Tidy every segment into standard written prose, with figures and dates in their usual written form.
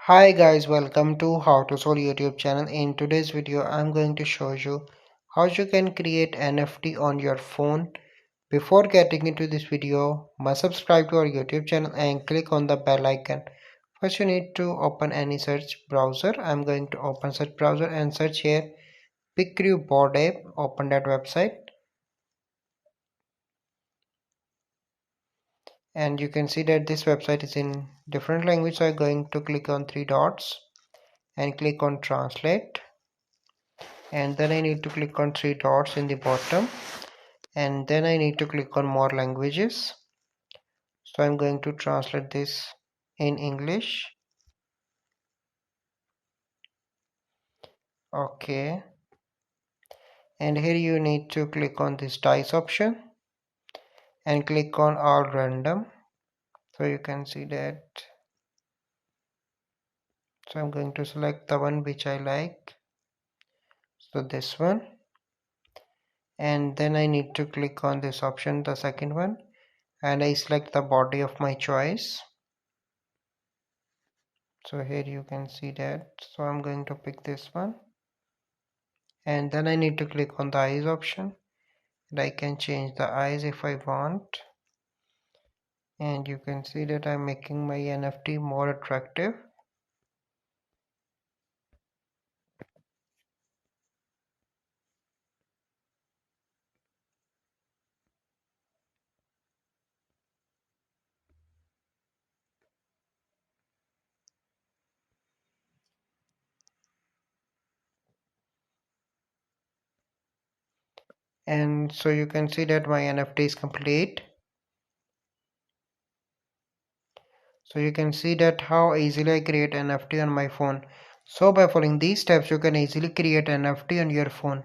Hi guys, welcome to How to Solve YouTube channel. In today's video, I'm going to show you how you can create NFT on your phone. Before getting into this video, must subscribe to our YouTube channel and click on the bell icon. First, you need to open any search browser. I'm going to open search browser and search here PicCrew Board App. Open that website and you can see that this website is in different language. So I'm going to click on three dots and click on translate. And then I need to click on three dots in the bottom and then I need to click on more languages. So I'm going to translate this in English. Okay, and here you need to click on this dice option and click on all random. So you can see that. So I'm going to select the one which I like, so this one, and then I need to click on this option, the second one, and I select the body of my choice. So here you can see that. So I'm going to pick this one and then I need to click on the eyes option and I can change the eyes if I want, and you can see that I'm making my NFT more attractive. And so you can see that my NFT is complete. So you can see that how easily I create NFT on my phone. So by following these steps you can easily create NFT on your phone.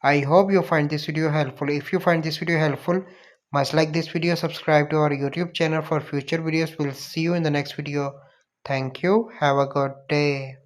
I hope you find this video helpful. If you find this video helpful, must like this video, subscribe to our YouTube channel for future videos. We'll see you in the next video. Thank you. Have a good day.